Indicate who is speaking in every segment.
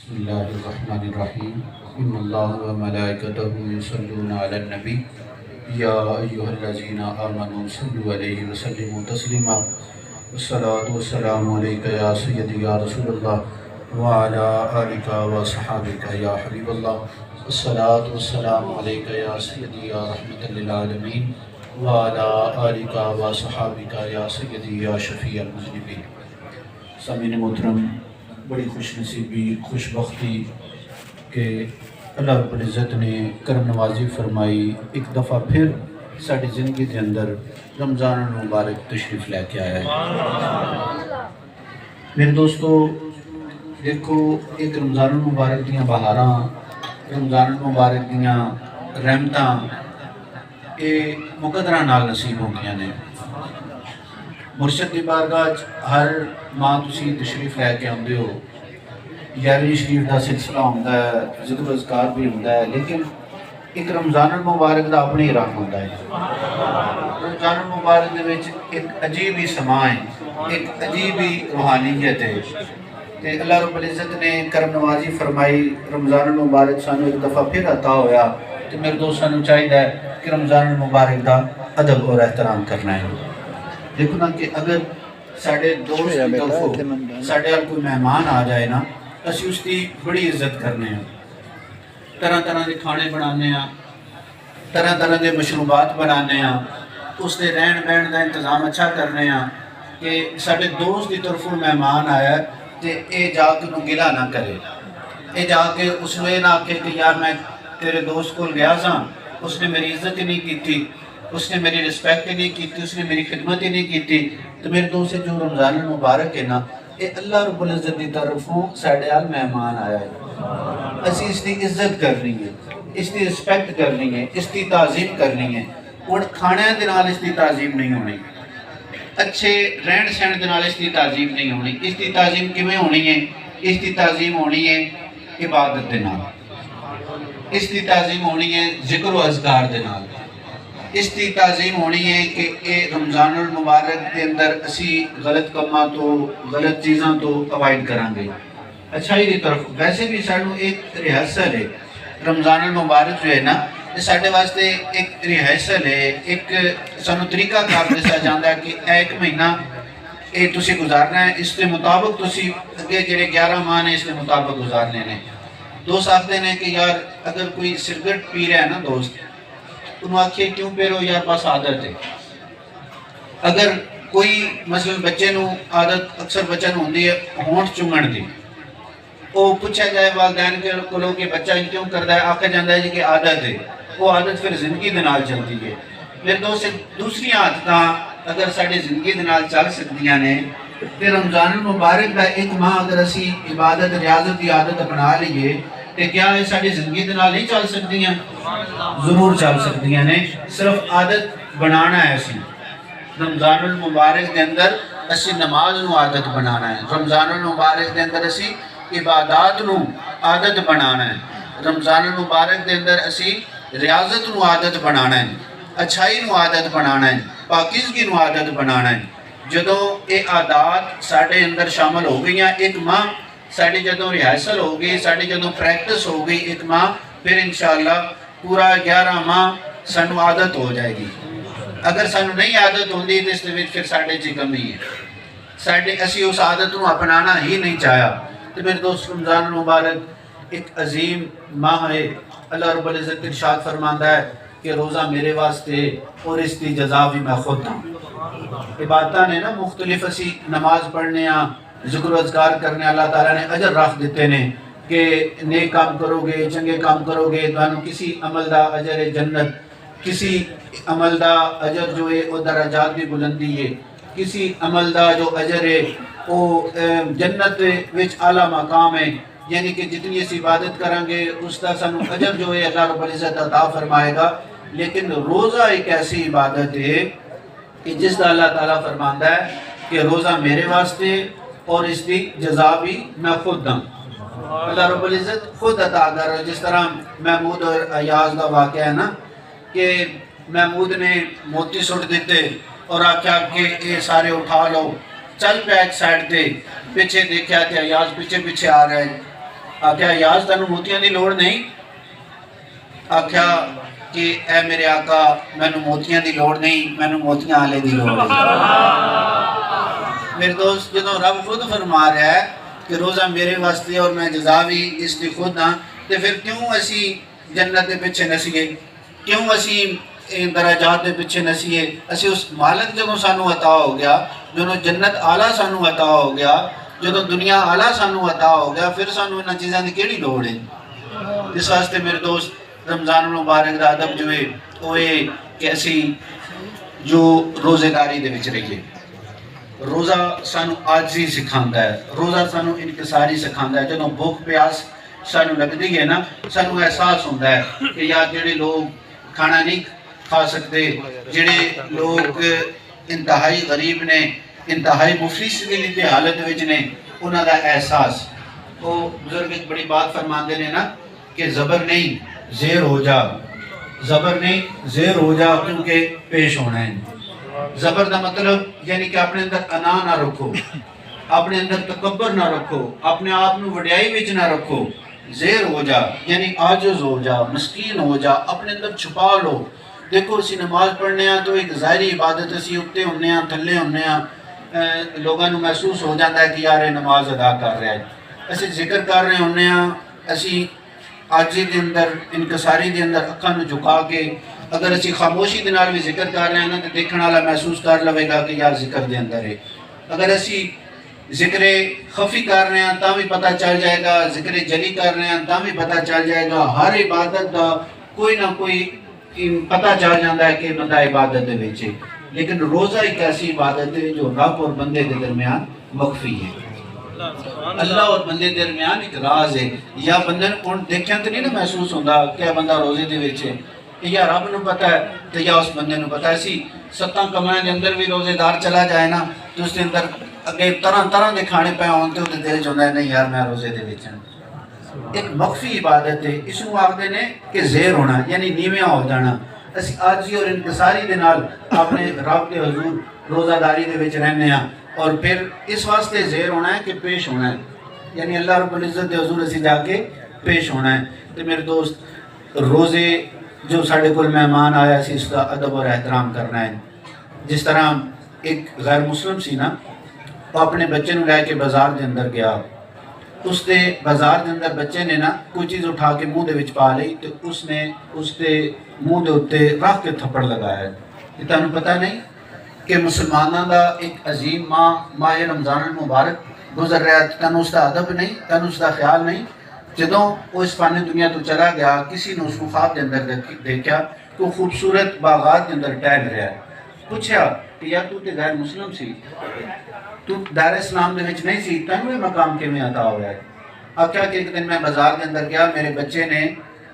Speaker 1: بسم اللہ الرحمن الرحیم ان اللہ و ملائکتہ یصلون علی النبی یا ایہا الذین آمنوا صلوا علیہ وسلموا تسلیما والصلاة والسلام علیکہ یا سیدی یا رسول اللہ وعلی آلک و صحابک یا حبیب اللہ والصلاة والسلام علیکہ یا سیدی یا رحمت للعالمین وعلی آلک و صحابک یا سیدی یا شفیع المذنبین۔ سامعین محترم، بڑی خوش نصیبی خوش بختی کہ اللہ رب العزت نے کرم نوازی فرمائی، ایک دفعہ پھر ساری زندگی کے اندر رمضان المبارک تشریف لے کے آیا ہے۔ میرے دوستو، دیکھو، ایک رمضان المبارک دیاں بہاراں، رمضان المبارک دیاں رحمتاں یہ مقدرہ نال نصیب ہو گیا نے۔ مرشد دی بارگاہ ہر ماہ تسی تشریف لے کے آندے ہو، یارویں شریف دا سلسلہ ہوتا ہے، ذکر و اذکار بھی ہوتا ہے، لیکن ایک رمضان المبارک دا اپنی رنگ ہوتا ہے۔ رمضان المبارک دے وچ ایک عجیب ہی سما ہے، ایک عجیب ہی روحانیت ہے۔ تے اللہ رب العزت نے کرم نوازی فرمائی، رمضان المبارک سانو ایک دفعہ پھر عطا ہویا، تو میرے دوستاں نوں چاہیے کہ رمضان المبارک دا ادب اور احترام کرنا ہے۔ دیکھو نا کہ اگر ساڑھے دوست کی طرفوں ساڑھے حال کوئی مہمان آ جائے نا، اسی اس کی بڑی عزت کرنے ہیں، طرح طرح دے کھانے بنانے ہیں، طرح طرح دے مشروبات بنانے ہیں، اس دے رہن بہن دا انتظام اچھا کرنے ہیں کہ ساڑھے دوست کی طرفوں مہمان آیا تے اے جا کے انہوں گلہ نہ کرے، اے جا کے اس نے نہ آکے کہ یار میں تیرے دوست کو گیا ساں، اس نے میری عزت ہی نہیں کی تھی، اس نے میری رسپیکٹ ہی نہیں کی تھی، اس نے میری خدمت ہی نہیں کی تھی۔ تو میرے دوست سے جو رمضان المبارک ہے نا، اے اللہ رب العزت دی طرفوں ساڑھے حال مہمان آیا ہے، اسی اس کی عزت کرنی ہے، اس کی رسپیکٹ کرنی ہے، اس کی تعظیم کرنی ہے۔ اور کھانے دے نال اس کی تعظیم نہیں ہونی، اچھے رہن سہن دے نال اس کی تعظیم نہیں ہونی۔ اس کی تعظیم کیویں ہونی ہے؟ اس کی تعظیم ہونی ہے عبادت دے نال، اس کی تعظیم ہونی ہے ذکر و اذکار دے نال، اس کی تعظیم ہونی ہے کہ اے رمضان المبارک کے اندر اسی غلط کاماں تو غلط چیزاں تو اوائڈ کریں گے، اچھائی دی طرف۔ ویسے بھی سانو ایک ریہرسل ہے، رمضان المبارک جو ہے نا، یہ ساڈے واسطے ایک ریہرسل ہے، ایک سانو طریقہ کار دسیا جاندا ہے کہ ایک مہینہ اے تسی گزارنا ہے، اس کے مطابق تسی اگے جڑے 11 ماہ نے اس کے مطابق گزارنے نے۔ دوست آختے ہیں کہ یار اگر کوئی سگریٹ پی رہا ہے نا دوست، انہوں آکھے کیوں پہ رہو؟ یار بس عادت ہے۔ اگر کوئی مثلا بچے نو عادت اکثر بچہ نو ہوندی ہے ہونٹ چنگن دی، وہ پوچھا جائے والدین کے کولوں کہ بچہ کیوں کردا ہے، آکھا جاندا ہے کہ عادت ہے، وہ عادت پھر زندگی دے نال چلتی ہے۔ میرے دوست دوسری عادتاں اگر ساڈی زندگی دے نال چل سکدیاں نے، تے رمضان المبارک دا ایک ماہ اگر اسی عبادت ریاضت دی عادت بنا لئیے تے کیا یہ ساری زندگی دے نال نہیں چل سکتی ہیں؟ ضرور چل سکتی ہیں، صرف عادت بنانا ہے۔ اسی رمضان المبارک دے اندر اسی نماز نو عادت بنانا ہے، رمضان المبارک دے اندر اسی عبادات نو عادت بنانا ہے، رمضان المبارک دے اندر اسی ریاضت نو عادت بنانا ہے، اچھائی نو عادت بنانا ہے، پاکیزگی نو عادت بنانا ہے۔ جدوں اے عادات ساڑھے اندر شامل ہو گئی ہیں، ایک ماہ ساڑھی جدوں ریحائسل ہو گئی، ساڑھی جدوں پریکٹس ہو گئی ایک ماہ، پھر انشاءاللہ پورا 11 ماہ سانو عادت ہو جائے گی۔ اگر سانو نہیں عادت ہوندی تو اس دے وچ پھر ساڑھے چی کمی ہے، ساڑھے اسی اس عادت نو اپنانا ہی نہیں چاہیا۔ تو میرے دوست رمضان المبارک ایک عظیم ماہ ہے، اللہ رب العزت ارشاد فرماندا ہے کہ روزہ میرے واسطے اور اس کی جزا بھی میں خود ہوں۔ عبادتاں نے نا مختلف اسی نماز پڑھنے ہاں، ذکر و اذکار کرنے، اللہ تعالیٰ نے اجر رکھ دیتے ہیں کہ نیک کام کرو گے، چنگے کام کرو گے تو کسی عمل دا اجر جنت، کسی عمل دا اجر جو ہے وہ درجات بھی بلندی ہے، کسی عمل دا جو اجر ہے وہ جنت وچ اعلیٰ مقام ہے، یعنی کہ جتنی اس عبادت کریں گے اس کا سانو اجر جو ہے اللہ رب العزت عطا فرمائے گا۔ لیکن روزہ ایک ایسی عبادت ہے کہ جس کا اللہ تعالیٰ فرماندا ہے کہ روزہ میرے واسطے اور اس کی جزا بھی میں خود دوں۔ اللہ رب العزت خود عطا کر رہا ہے۔ جس طرح محمود اور ایاز کا واقعہ ہے نا کہ محمود نے موتی سٹ دیتے اور آکھا کہ یہ سارے اٹھا لو، چل پہ ایک سائڈ تے، پیچھے دیکھا کہ ایاز پیچھے پیچھے آ رہے ہیں، آخیا یاز تینوں موتیاں دی لوڑ نہیں؟ آخیا کہ اے میرے آقا مینوں موتیاں دی لوڑ نہیں، مینوں موتیاں والے دی لوڑ ہے۔ میرے دوست جدوں رب خود فرما رہا ہے کہ روزہ میرے واسطے اور میں جزا بھی اس کی خود ہاں، تو پھر کیوں اسی جنت دے پیچھے نسیے، کیوں اسی درجات دے پیچھے نسیے؟ اسی اس مالک جدوں سانو عطا ہو گیا، جدوں جنت آلہ سانو عطا ہو گیا، جدوں دنیا آلہ سانو عطا ہو گیا، پھر سانو انہاں چیزاں دی کیڑی لوڑ ہے؟ اس واسطے میرے دوست رمضان المبارک دا ادب جو ہے وہ ہے کہ اسی جو روزے داری دے وچ رہیے۔ روزہ سانو عاجزی سکھاندا ہے، روزہ سانو انکساری سکھاندا ہے۔ جدوں بھوک پیاس سانو لگدی ہے نا، سانو احساس ہوندا ہے کہ یار جڑے لوگ کھانا نہیں کھا سکتے، جڑے لوگ انتہائی غریب نے، انتہائی مفلس دی حالت وچ نے، انہاں دا احساس۔ وہ بزرگ ایک بڑی بات فرماندے نے نا کہ زبر نہیں زیر ہو جا، زبر نہیں زیر ہو جا کیونکہ پیش ہونا ہے۔ زبر دا مطلب یعنی کہ اپنے اندر انا نہ رکھو، اپنے اندر تکبر نہ رکھو، اپنے آپ نو وڈیائی وچ نہ رکھو، زیر ہو جا یعنی عاجز ہو جا، مسکین ہو جا، اپنے اندر چھپا لو۔ دیکھو اسی نماز پڑھنے ہیں تو ایک ظاہری عبادت، اسی اتے ہونے ہیں تھلے ہونے ہیں، لوگوں نو محسوس ہو جاتا ہے کہ یار یہ نماز ادا کر رہا ہے، اسی ذکر کر رہے ہونے ہیں، اسی عاجزی دے اندر انکساری دے اندر اکھاں نو جھکا کے اگر اسی خاموشی دے نال بھی ذکر کر رہے ہیں نا تو دیکھنے والا محسوس کر لوے گا کہ یار ذکر دے اندر ہے۔ اگر اسی ذکر خفی کر رہے ہیں تاں بھی پتہ چل جائے گا، ذکر جلی کر رہے ہیں تاں بھی پتہ چل جائے گا، ہر عبادت دا کوئی نہ کوئی پتہ چل جاتا ہے کہ بندہ عبادت دے وچ ہے۔ لیکن روزہ ایک ایسی عبادت ہے جو رب اور بندے کے درمیان مخفی ہے۔ اللہ اور بندے درمیان ایک راز ہے، یا بندے کو دیکھیں تو نہیں نا محسوس ہوتا کہ بندہ روزے دے وچ ہے، یا رب نو پتہ ہے تو یا اس بندے نو پتہ ہے۔ سی ستاں کمرے دے اندر بھی روزے دار چلا جائے نا تو اس دے اندر اگے طرح طرح دے کھانے پہ آن تے تے دل چاہندا ہے نہیں یار میں روزے دے وچ ہاں۔ ایک مخفی عبادت ہے، اس نو آکھدے نے کہ زیر ہونا یعنی نیویاں ہو جانا۔ اسی عاجزی اور انکساری دے نال اپنے رب کے حضور روزہ داری دے وچ رہنے ہاں، اور پھر اس واسطے زیر ہونا ہے کہ پیش ہونا ہے، یعنی اللہ رب العزت دے حضور اسی جا کے پیش ہونا ہے۔ تو میرے دوست روزے جو ساڑھے کل مہمان آیا سی اس کا ادب اور احترام کرنا ہے۔ جس طرح ایک غیر مسلم سی نا، وہ اپنے بچے نو لے کے بازار دے اندر گیا، اس دے بازار دے اندر بچے نے نا کوئی چیز اٹھا کے منہ دے وچ پا لئی تو اس نے اس دے منہ دے اتے رکھ کے تھپڑ لگایا ہے۔ یہ تانوں پتہ نہیں کہ مسلمانوں دا ایک عظیم ماہ رمضان المبارک گزر رہا ہے، تانوں اس دا ادب نہیں، تانوں اس دا خیال نہیں۔ جدوں وہ اس فانی دنیا تو چلا گیا، کسی نے اس کو خواب دے اندر دیکھا کہ وہ خوبصورت باغات دے اندر ٹہل رہا ہے۔ پوچھا کہ یار تو تے غیر مسلم سی، تو دار اسلام دے وچ نہیں سی، تینوں یہ مقام کیویں عطا ہوا ہے؟ آخیا کہ ایک دن میں بازار دے اندر گیا، میرے بچے نے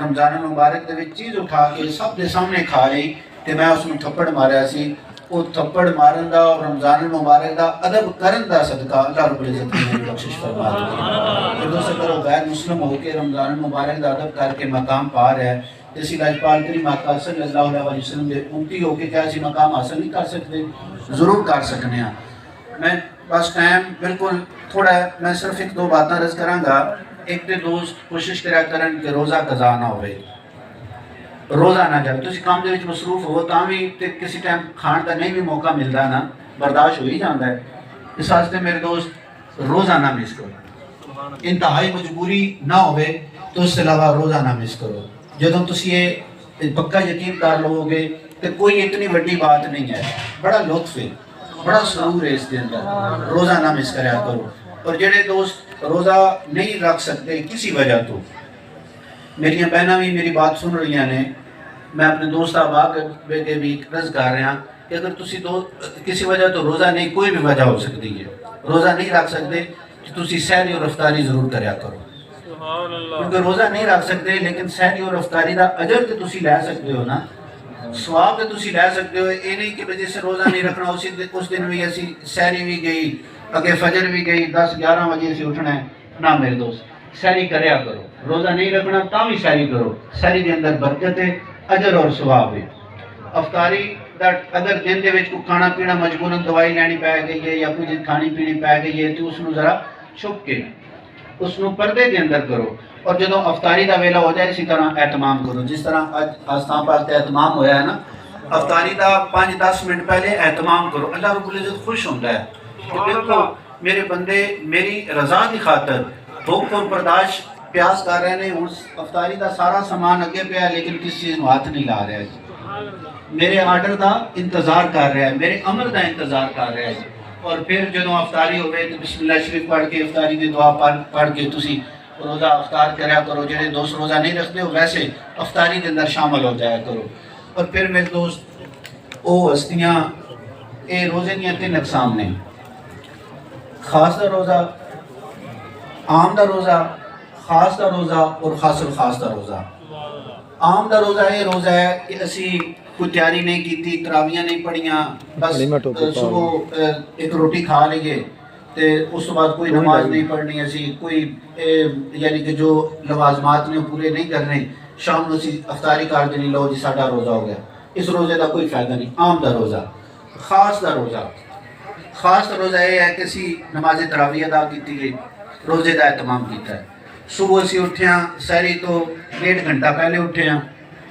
Speaker 1: رمضان المبارک دے وچ چیز اٹھا کے سب دے سامنے کھا لئی تے میں اس نوں تھپڑ ماریا سی۔ وہ تھپڑ مارن دا اور رمضان المبارک دا ادب کرن دا صدقہ اللہ رب العزت نے بخشش فرما دی۔ جدوں سے کرو غیر مسلم ہو کے رمضان المبارک دا ادب کر کے مقام پا رہا ہے، اسی لاجپال کریم آقا صلی اللہ علیہ وسلم دے امتی ہو کے کیا اسی مقام حاصل نہیں کر سکتے؟ ضرور کر سکنے ہیں۔ میں بس ٹائم بالکل تھوڑا ہے، میں صرف ایک دو باتاں عرض کراں گا۔ ایک تے دوست کوشش کریا کرن کہ روزہ قضا نہ ہوئے، روزہ نہ جائے۔ تسی کام دے وچ مصروف ہو تاں بھی کسی ٹائم کھان دا نہیں بھی موقع ملدا نا، برداشت ہو ہی جاندا ہے۔ اس واسطے میرے دوست روزہ نہ مس کرو، انتہائی مجبوری نہ ہوئے تو اس سے علاوہ روزہ نہ مس کرو۔ جدوں تسی یہ پکا یقین کر لو گے کہ کوئی اتنی بڑی بات نہیں ہے، بڑا لطف ہے، بڑا سرور ہے اس کے اندر، روزہ نہ مس کریا کرو۔ اور جڑے دوست روزہ نہیں رکھ سکتے کسی وجہ تو، میری بہنیں بھی میری بات سن رہی ہیں نے، میں اپنے دوست احباب کے بھی عرض کر رہا ہوں کہ اگر تسی کسی وجہ تو روزہ نہیں، کوئی بھی وجہ ہو سکتی ہے، روزہ نہیں رکھ سکتے تو تسی سحری اور افطاری ضرور کریا کرو، کیونکہ روزہ نہیں رکھ سکتے لیکن سحری اور افطاری دا اجر تو تسی لے سکتے ہو نا، ثواب تو تسی لے سکتے ہو۔ یہ نہیں کہ وجہ سے روزہ نہیں رکھنا، اس دن بھی اسی سحری بھی گئی، اگے فجر بھی گئی، 10-11 بجے سے اٹھنا ہے نہ میرے دوست، سحری کریا کرو۔ روزہ نہیں رکھنا تاں بھی سحری کرو، سحری دے اندر برکت ہے، اجر اور ثواب ہے۔ افطاری دا اگر دن دے وچ کو کھانا پینا مجبوراً دوائی لینی پی گئی ہے یا کچھ کھانی پینی پی گئی ہے تو اس نو ذرا چھپ کے اس نو پردے دے اندر کرو، اور جدوں افطاری دا ویلا ہو جائے اسی طرح اہتمام کرو، جس طرح اج آستان پاک تے اہتمام ہویا ہے نا، افطاری دا 5-10 منٹ پہلے اہتمام کرو، اللہ رب العزت خوش ہوتا ہے کہ دیکھو میرے بندے میری رضا کی خاطر بھوک اور برداشت پیاس کر رہے ہیں، اس افطاری دا سارا سامان اگے پیا لیکن کس چیز نو ہاتھ نہیں لا رہا ہے، میرے آرڈر دا انتظار کر رہا ہے، میرے امر دا انتظار کر رہا ہے۔ اور پھر جدوں افطاری ہوئے تو بسم اللہ شریف پڑھ کے افطاری دی دعا پڑھ کے تسی روزہ افطار کریا کرو، جڑے دوست روزہ نہیں رکھتے ہو ویسے افطاری کے اندر شامل ہو جایا کرو۔ اور پھر میرے دوست او ہستیاں اے روزے دیاں 3 اقسام نے، خاص دا روزہ، عام دا روزہ، خاص دا روزہ اور خاص الخاص دا روزہ۔ عام دا روزہ یہ روزہ ہے کہ اسی کوئی تیاری نہیں کی، تراویاں نہیں پڑھیاں، بس صبح ایک روٹی کھا لیے تے اس بعد کوئی نماز نہیں پڑھنی، اسی کوئی یعنی کہ جو لوازمات نے پورے نہیں کرنے، شام نو اسی افطاری کر دینی، لو جی ساڈا روزہ ہو گیا۔ اس روزے دا کوئی فائدہ نہیں۔ عام دا روزہ، خاص دا روزہ، خاص دا روزہ یہ ہے کہ اسی نماز تراویح ادا کیتی ہے، روزے دا اہتمام کیتا ہے، صبح اسی اٹھیاں سحری تو 1.5 گھنٹہ پہلے اٹھے ہیں،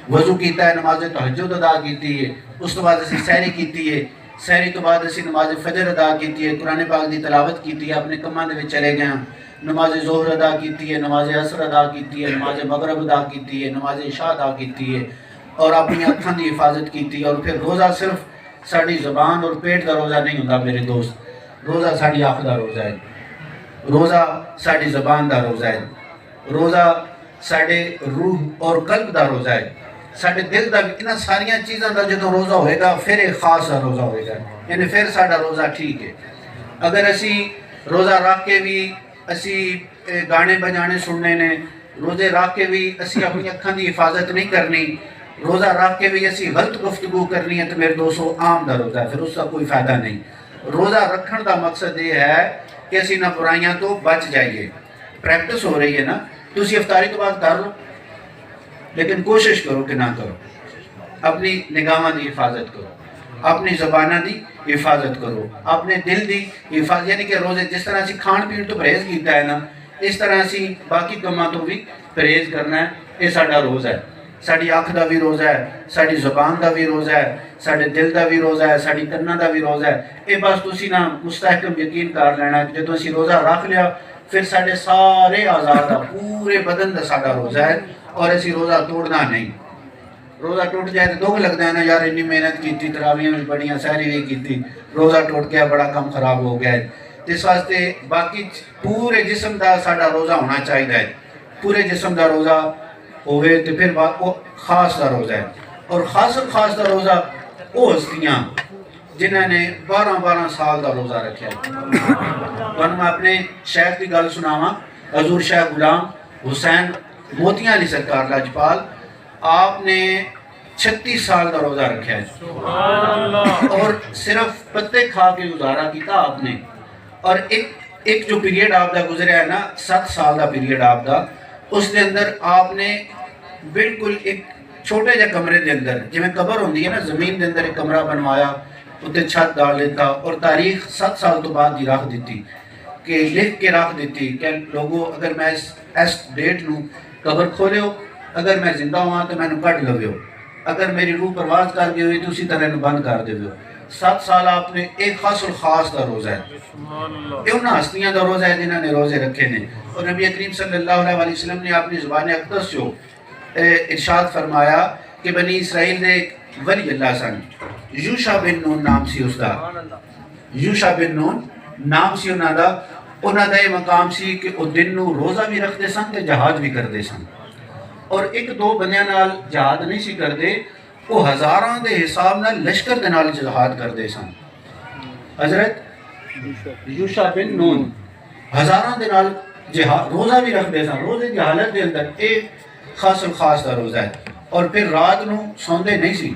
Speaker 1: وضو کیتا ہے، نماز تہجد ادا کیتی ہے، اس تو بعد اسی سحری کیتی ہے، سحری تو بعد اسی نماز فجر ادا کیتی ہے، قرآن پاک دی تلاوت کیتی ہے، اپنے کماں دے وچ چلے گئے ہیں، نماز ظہر ادا کیتی ہے، نماز عصر ادا کیتی ہے، نماز مغرب ادا کیتی ہے، نماز عشاء ادا کیتی ہے، اور اپنی اکھاں دی حفاظت کیتی ہے۔ اور پھر روزہ صرف ساڑی زبان اور پیٹ دا روزہ نہیں ہوتا میرے دوست، روزہ ساڑی آنکھ دا روزہ ہے، روزہ ساڑی زبان دا روزہ ہے، روزہ ساڑے روح اور قلب دا روزہ ہے، ساڑے دل دا اتنا ساریاں چیزاں دا جدوں روزہ ہوئے گا پھر ایک خاص روزہ ہوئے گا، یعنی پھر ساڑا روزہ ٹھیک ہے۔ اگر اسی روزہ رکھ کے بھی اسی گانے بجانے سننے نے، روزے رکھ کے بھی اسی اپنی اکھاں دی حفاظت نہیں کرنی، روزہ رکھ کے بھی اسی غلط گفتگو کرنی ہے تو میرے دوستو عام دا روزہ ہے، پھر اس کا کوئی فائدہ نہیں۔ روزہ رکھن دا مقصد یہ ہے کہ اسی نہ برائیاں تو بچ جائیے، پریکٹس ہو رہی ہے نا، تو اسی افطاری تو بعد کر لو لیکن کوشش کرو کہ نہ کرو، اپنی نگاہاں دی حفاظت کرو، اپنی زبانہ دی حفاظت کرو، اپنے دل دی حفاظت، یعنی کہ روزے جس طرح اسی کھان پین تو پرہیز کیتا ہے نا، اس طرح اسی باقی کماں تو بھی پرہیز کرنا ہے۔ یہ ساڑا روزہ ہے، ساڑی آنکھ دا بھی روزہ ہے، ساڑی زبان دا بھی روزہ ہے، ساڑے دل دا بھی روزہ ہے، ساڑی کناں دا بھی روزہ ہے۔ یہ بس تسی نا مستحکم یقین کر لینا ہے کہ جدوں اسی روزہ رکھ لیا پھر ساڑے سارے اعضاء دا پورے بدن دا ساڑا روزہ ہے، اور اسی روزہ توڑنا نہیں۔ روزہ ٹوٹ جائے تو دکھ لگتا ہے نا، یار اتنی محنت کی، تراویاں بھی پڑھیاں، سحری بھی کی، روزہ ٹوٹ گیا، بڑا کم خراب ہو گیا ہے۔ اس واسطے باقی پورے جسم دا ساڑا روزہ ہونا چاہیے، پورے جسم دا روزہ ہوئے تو پھر وہ خاص دا روزہ ہے۔ اور خاص دا روزہ وہ ہستیاں جنہوں نے 12 سال دا روزہ رکھا ہے۔ تو میں اپنے شیخ کی گل سناواں، حضور شیخ غلام حسین موتیاں علی سرکار لاجپال، آپ نے 36 سال دا روزہ رکھا ہے، اور صرف پتے کھا کے گزارا کیتا آپ نے۔ اور ایک جو پیریڈ آپ دا گزریا ہے نا، 7 سال دا پیریڈ آپ دا، اس دے اندر آپ نے بالکل ایک چھوٹے جے کمرے دے اندر، جی میں قبر ہوندی ہے نا، زمین دے اندر ایک کمرہ بنوایا، اتنے چھت ڈال دیتا، اور تاریخ 7 سال تو بعد دی رکھ دیتی، کہ لکھ کے رکھ دیتی کہ لوگو اگر میں اس ڈیٹ نو قبر کھولے ہو، اگر میں زندہ ہوا تو میں نو کٹ لوے ہو، اگر میری روح پرواز کر گئی ہوئی تو اسی طرح نو بند کر دے ہو۔ 7 سال آپ نے ایک خاص الخاص دا روزہ ہے، یہ انہاں ہستیاں دا روزہ ہے جنہاں نے روزے رکھے نے۔ اور نبی کریم صلی اللہ علیہ وسلم نے اپنی زبان اقدس جو ارشاد فرمایا کہ بنی اسرائیل نے ایک ولی اللہ سن، یوشع بن نون نام سی اس دا، یوشع بن نون نام سی انہاں دا یہ مقام سی کہ وہ دن نو روزہ بھی رکھتے سن تے جہاد بھی کرتے سن، اور 1-2 بندیاں نال جہاد نہیں سی کرتے، وہ ہزاراں دے حساب نال لشکر دے نال جہاد کرتے سن۔ حضرت یوشع بن نون ہزاراں دے نال جہاد روزہ بھی رکھتے سن، روزے کی حالت دے اندر ایک خاص الخاص دا روزہ ہے۔ اور پھر رات نو سوندے نہیں سی،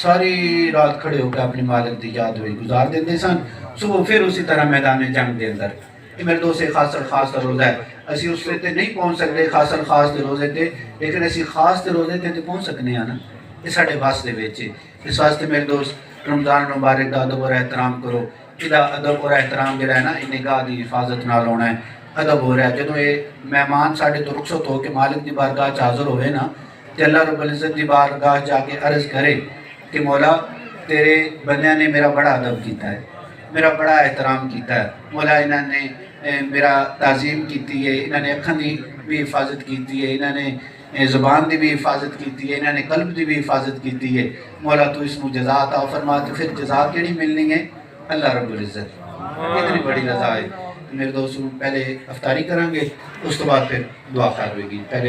Speaker 1: ساری رات کھڑے ہو کے اپنی مالک دی یاد ہوئی گزار دیتے سن، صبح پھر اسی طرح میدان جنگ دے اندر۔ یہ میرے دوست خاص الخاص دا روزہ ہے، اسی اس تے نہیں پہنچ سکتے خاص الخاص دے روزے تے، لیکن اسی خاص دے روزے تے پہنچ سکنے ہیں نا، یہ ساڑے باس دے بیچے۔ اس واسطے میرے دوست رمضان مبارک دا ادب اور احترام کرو، ادب اور احترام جو ہے نا نگاہ دی حفاظت نال ہونا ہے۔ ادب ہو رہا ہے. جدوں یہ مہمان ساڈے تو رخصت ہو کے مالک دی بارگاہ چ حاضر ہوئے نا تے اللہ رب العزت دی بارگاہ جا کے عرض کرے کہ مولا تیرے بندیاں نے میرا بڑا ادب کیتا ہے, میرا بڑا احترام کیتا ہے مولا. انہوں نے میرا تعظیم کیتی ہے, انہوں نے اکھاں دی بھی حفاظت کیتی ہے, انہوں نے زبان دی بھی حفاظت کیتی ہے, انہوں نے قلب دی بھی حفاظت کیتی ہے. مولا تو اس کو جزا عطا فرما. تو پھر جزا کیڑی ملنی ہے؟ اللہ رب العزت. اتنی بڑی رضا ہے. میرے دوستوں پہلے افطاری کریں گے, اس تو بعد پھر دعا خیر ہوئے گی. پہلے